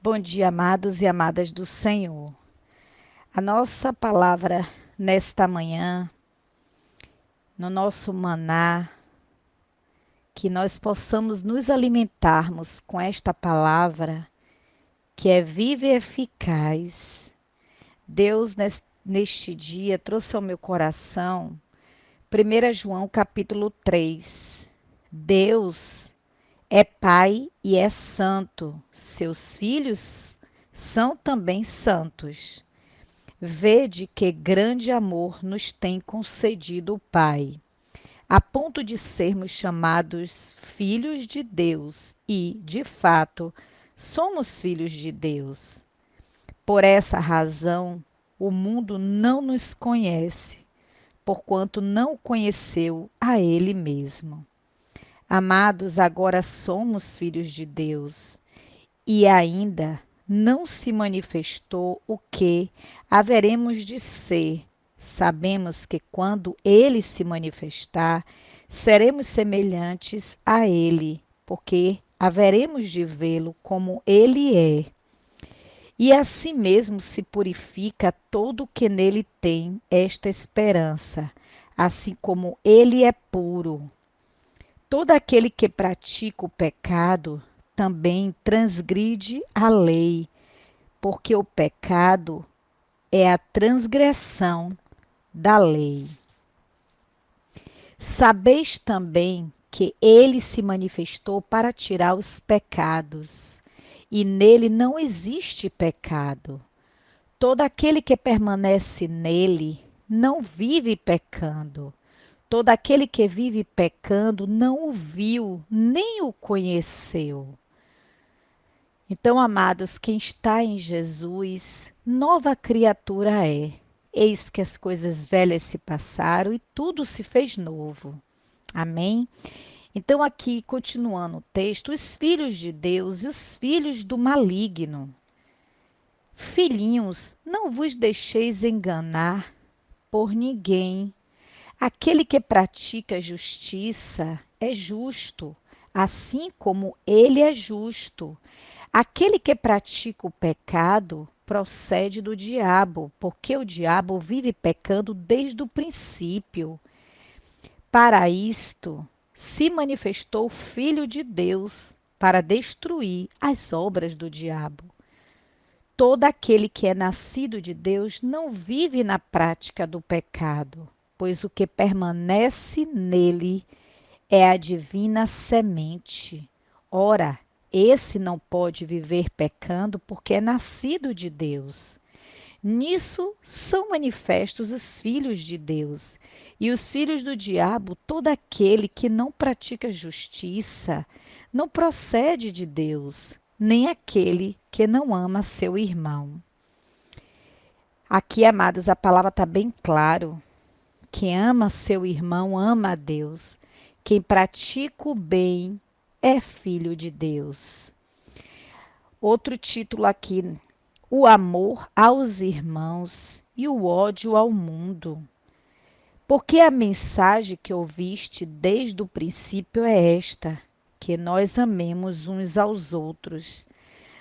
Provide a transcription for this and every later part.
Bom dia, amados e amadas do Senhor. A nossa palavra nesta manhã, no nosso maná, que nós possamos nos alimentarmos com esta palavra, que é viva e eficaz. Deus, neste dia, trouxe ao meu coração 1 João capítulo 3. Deus é Pai e é santo. Seus filhos são também santos. Vede que grande amor nos tem concedido o Pai, a ponto de sermos chamados filhos de Deus e, de fato, somos filhos de Deus. Por essa razão, o mundo não nos conhece, porquanto não conheceu a Ele mesmo. Amados, agora somos filhos de Deus e ainda não se manifestou o que haveremos de ser. Sabemos que quando ele se manifestar, seremos semelhantes a ele, porque haveremos de vê-lo como ele é. E assim mesmo se purifica todo o que nele tem esta esperança, assim como ele é puro. Todo aquele que pratica o pecado também transgride a lei, porque o pecado é a transgressão da lei. Sabeis também que ele se manifestou para tirar os pecados, e nele não existe pecado. Todo aquele que permanece nele não vive pecando. Todo aquele que vive pecando não o viu, nem o conheceu. Então, amados, quem está em Jesus, nova criatura é. Eis que as coisas velhas se passaram e tudo se fez novo. Amém? Então, aqui, continuando o texto, os filhos de Deus e os filhos do maligno. Filhinhos, não vos deixeis enganar por ninguém. Aquele que pratica justiça é justo, assim como ele é justo. Aquele que pratica o pecado procede do diabo, porque o diabo vive pecando desde o princípio. Para isto se manifestou o Filho de Deus, para destruir as obras do diabo. Todo aquele que é nascido de Deus não vive na prática do pecado, pois o que permanece nele é a divina semente. Ora, esse não pode viver pecando porque é nascido de Deus. Nisso são manifestos os filhos de Deus e os filhos do diabo. Todo aquele que não pratica justiça não procede de Deus, nem aquele que não ama seu irmão. Aqui, amados, a palavra está bem claro. Quem ama seu irmão ama a Deus. Quem pratica o bem é filho de Deus. Outro título aqui: o amor aos irmãos e o ódio ao mundo. Porque a mensagem que ouviste desde o princípio é esta: que nós amemos uns aos outros,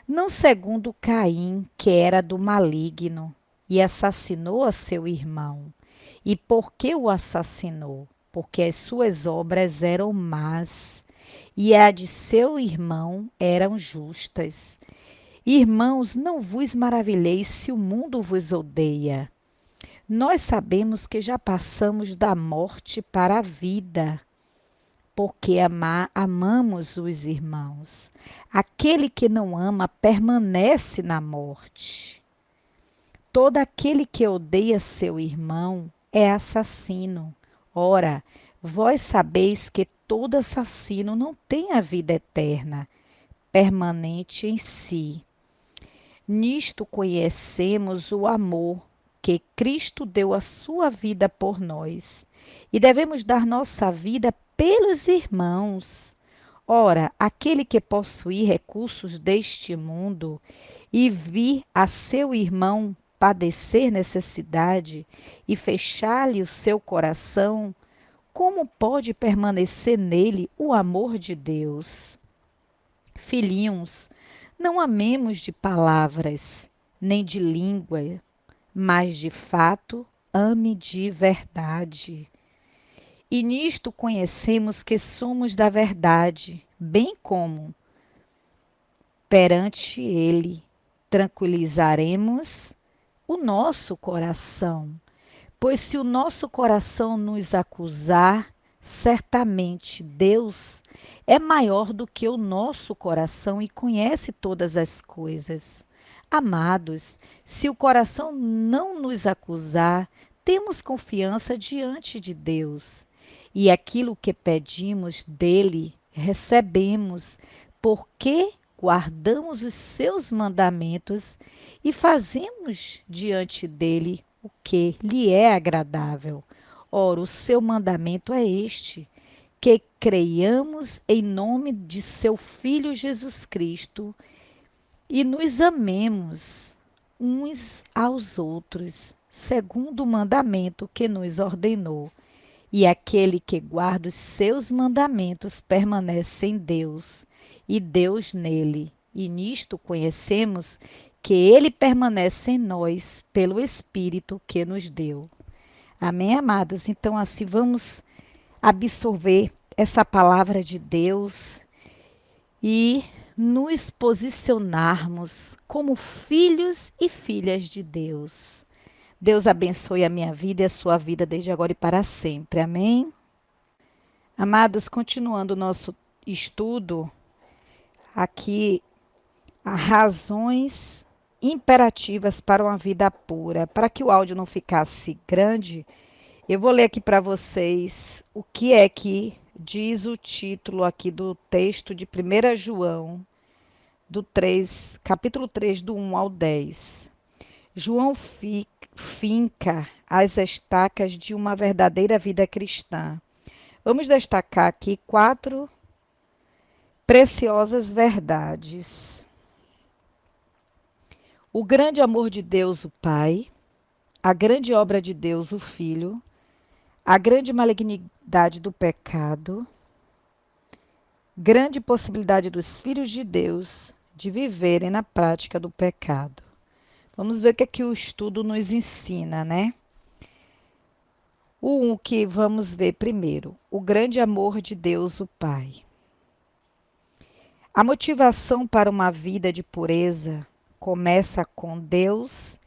não segundo Caim, que era do maligno, e assassinou a seu irmão. E por que o assassinou? Porque as suas obras eram más, e a de seu irmão eram justas. Irmãos, não vos maravilheis se o mundo vos odeia. Nós sabemos que já passamos da morte para a vida, porque amamos os irmãos. Aquele que não ama permanece na morte. Todo aquele que odeia seu irmão é assassino. Ora, vós sabeis que todo assassino não tem a vida eterna, permanente em si. Nisto conhecemos o amor, que Cristo deu a sua vida por nós, e devemos dar nossa vida pelos irmãos. Ora, aquele que possuir recursos deste mundo e vir a seu irmão padecer necessidade e fechar-lhe o seu coração, como pode permanecer nele o amor de Deus? Filhinhos, Não amemos de palavras, nem de língua, mas de fato, ame de verdade. E nisto conhecemos que somos da verdade, bem como perante Ele tranquilizaremos o nosso coração. Pois se o nosso coração nos acusar, certamente Deus é maior do que o nosso coração e conhece todas as coisas. Amados, se o coração não nos acusar, temos confiança diante de Deus. E aquilo que pedimos dele, recebemos, porque guardamos os seus mandamentos e fazemos diante dele o que lhe é agradável. Ora, o seu mandamento é este: que creiamos em nome de seu Filho Jesus Cristo e nos amemos uns aos outros, segundo o mandamento que nos ordenou. E aquele que guarda os seus mandamentos permanece em Deus, e Deus nele. E nisto conhecemos que ele permanece em nós pelo Espírito que nos deu. Amém, amados? Então, assim, vamos absorver essa palavra de Deus e nos posicionarmos como filhos e filhas de Deus. Deus abençoe a minha vida e a sua vida desde agora e para sempre. Amém? Amados, continuando o nosso estudo, aqui, razões imperativas para uma vida pura. Para que o áudio não ficasse grande, eu vou ler aqui para vocês o que é que diz o título aqui do texto de 1 João, capítulo 3, do 1 ao 10. João finca as estacas de uma verdadeira vida cristã. Vamos destacar aqui 4 preciosas verdades. O grande amor de Deus, o Pai, a grande obra de Deus, o Filho, a grande malignidade do pecado, grande possibilidade dos filhos de Deus de viverem na prática do pecado. Vamos ver o que é que o estudo nos ensina, né? O que vamos ver primeiro, o grande amor de Deus, o Pai. A motivação para uma vida de pureza começa com Deus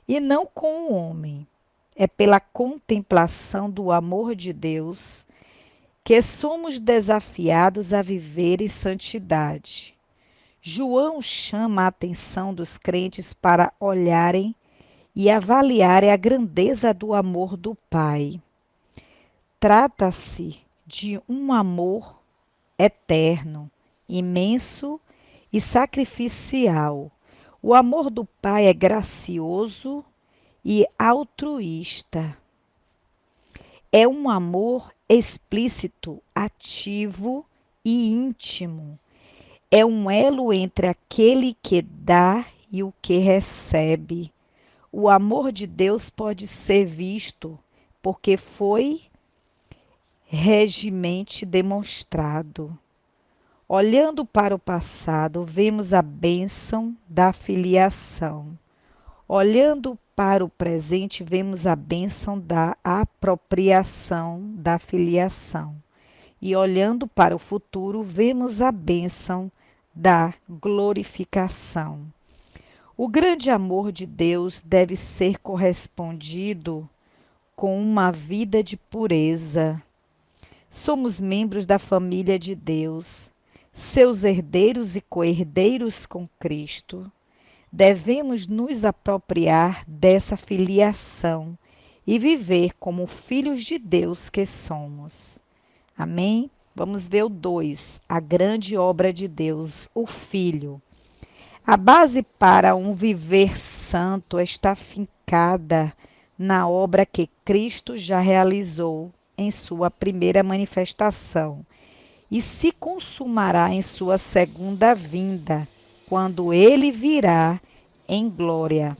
e não com o homem. É pela contemplação do amor de Deus que somos desafiados a viver em santidade. João chama a atenção dos crentes para olharem e avaliarem a grandeza do amor do Pai. Trata-se de um amor eterno, imenso e sacrificial. O amor do Pai é gracioso e altruísta. É um amor explícito, ativo e íntimo. É um elo entre aquele que dá e o que recebe. O amor de Deus pode ser visto porque foi regimente demonstrado. Olhando para o passado, vemos a bênção da filiação. Olhando para o presente, vemos a bênção da apropriação da filiação. E olhando para o futuro, vemos a bênção da glorificação. O grande amor de Deus deve ser correspondido com uma vida de pureza. Somos membros da família de Deus, seus herdeiros e co-herdeiros com Cristo. Devemos nos apropriar dessa filiação e viver como filhos de Deus que somos. Amém? Vamos ver o 2, a grande obra de Deus, o Filho. A base para um viver santo está fincada na obra que Cristo já realizou em sua primeira manifestação e se consumará em sua segunda vinda, quando ele virá em glória.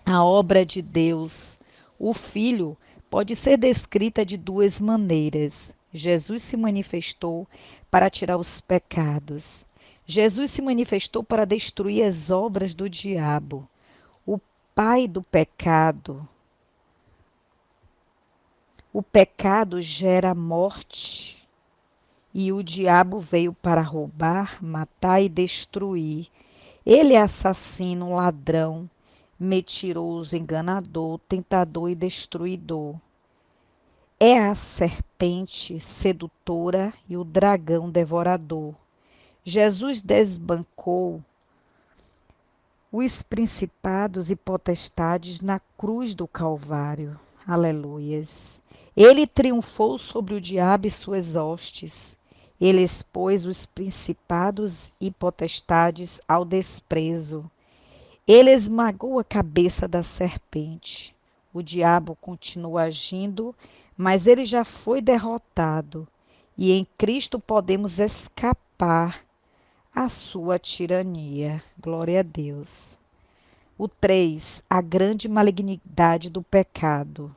A obra de Deus, o Filho, pode ser descrita de 2 maneiras. Jesus se manifestou para tirar os pecados. Jesus se manifestou para destruir as obras do diabo, o pai do pecado. O pecado gera morte e o diabo veio para roubar, matar e destruir. Ele é assassino, ladrão, mentiroso, enganador, tentador e destruidor. É a serpente sedutora e o dragão devorador. Jesus desbancou os principados e potestades na cruz do Calvário. Aleluias. Ele triunfou sobre o diabo e suas hostes. Ele expôs os principados e potestades ao desprezo. Ele esmagou a cabeça da serpente. O diabo continua agindo, mas ele já foi derrotado. E em Cristo podemos escapar à sua tirania. Glória a Deus. O 3, a grande malignidade do pecado.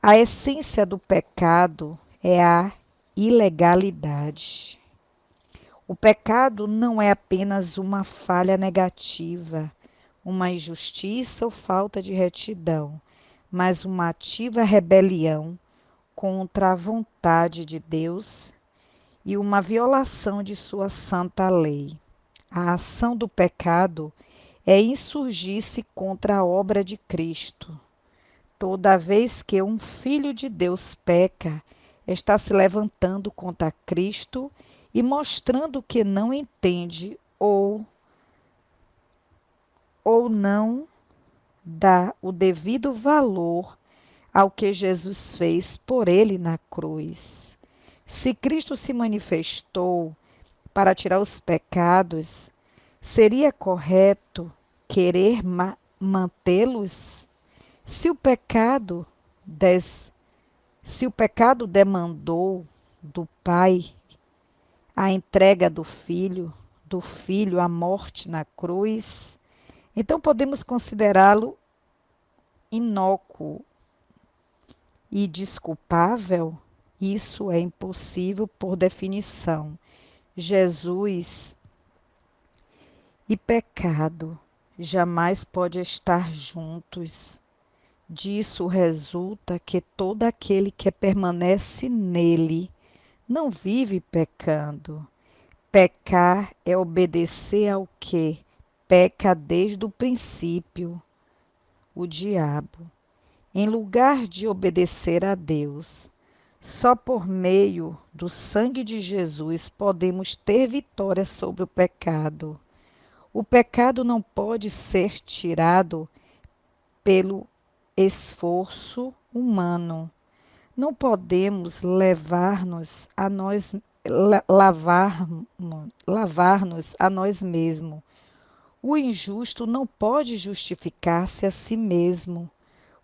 A essência do pecado é a ilegalidade. O pecado não é apenas uma falha negativa, uma injustiça ou falta de retidão, mas uma ativa rebelião contra a vontade de Deus e uma violação de sua santa lei. A ação do pecado é insurgir-se contra a obra de Cristo. Toda vez que um filho de Deus peca, está se levantando contra Cristo e mostrando que não entende ou não dá o devido valor ao que Jesus fez por ele na cruz. Se Cristo se manifestou para tirar os pecados, seria correto querer mantê-los? Se o pecado demandou do Pai a entrega do Filho à morte na cruz, então podemos considerá-lo inócuo e desculpável? Isso é impossível por definição. Jesus e pecado jamais podem estar juntos. Disso resulta que todo aquele que permanece nele não vive pecando. Pecar é obedecer ao que peca desde o princípio, o diabo, em lugar de obedecer a Deus. Só por meio do sangue de Jesus podemos ter vitória sobre o pecado. O pecado não pode ser tirado pelo esforço humano. Não podemos lavar-nos a nós mesmos. O injusto não pode justificar-se a si mesmo.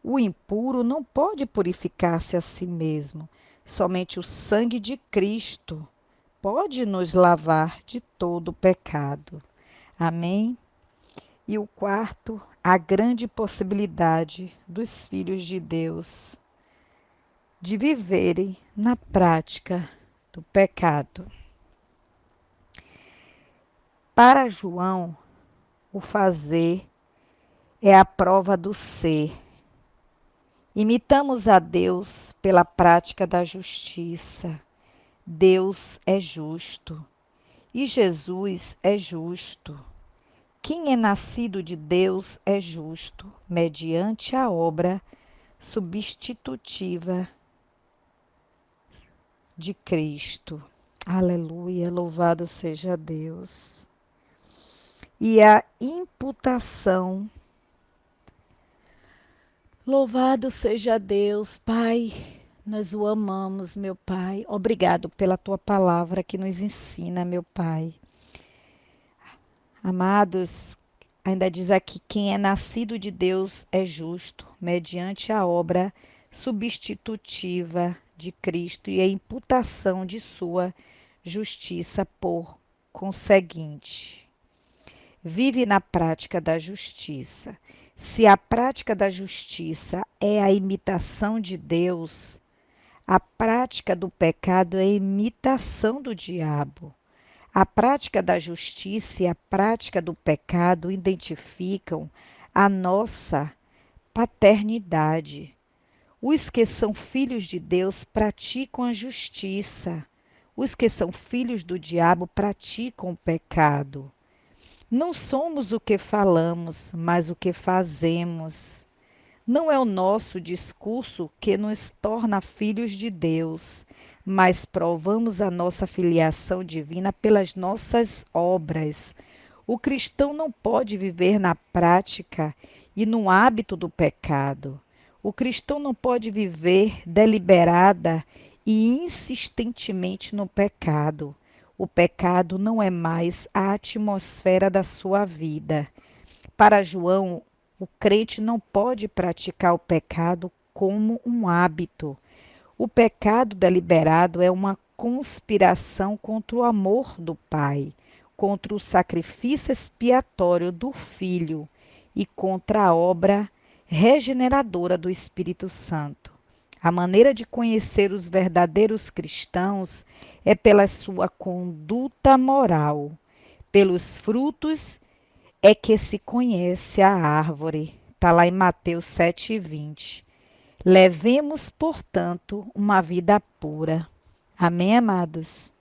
O impuro não pode purificar-se a si mesmo. Somente o sangue de Cristo pode nos lavar de todo o pecado. Amém? E o 4, a grande possibilidade dos filhos de Deus de viverem na prática do pecado. Para João, o fazer é a prova do ser. Imitamos a Deus pela prática da justiça. Deus é justo e Jesus é justo. Quem é nascido de Deus é justo, mediante a obra substitutiva de Cristo. Aleluia, louvado seja Deus. E a imputação. Louvado seja Deus, Pai. Nós o amamos, meu Pai. Obrigado pela tua palavra que nos ensina, meu Pai. Amados, ainda diz aqui: quem é nascido de Deus é justo, mediante a obra substitutiva de Cristo e a imputação de sua justiça por conseguinte. Vive na prática da justiça. Se a prática da justiça é a imitação de Deus, a prática do pecado é a imitação do diabo. A prática da justiça e a prática do pecado identificam a nossa paternidade. Os que são filhos de Deus praticam a justiça. Os que são filhos do diabo praticam o pecado. Não somos o que falamos, mas o que fazemos. Não é o nosso discurso que nos torna filhos de Deus, mas provamos a nossa filiação divina pelas nossas obras. O cristão não pode viver na prática e no hábito do pecado. O cristão não pode viver deliberada e insistentemente no pecado. O pecado não é mais a atmosfera da sua vida. Para João, o crente não pode praticar o pecado como um hábito. O pecado deliberado é uma conspiração contra o amor do Pai, contra o sacrifício expiatório do Filho e contra a obra regeneradora do Espírito Santo. A maneira de conhecer os verdadeiros cristãos é pela sua conduta moral. Pelos frutos é que se conhece a árvore. Está lá em Mateus 7,20. Levemos, portanto, uma vida pura. Amém, amados?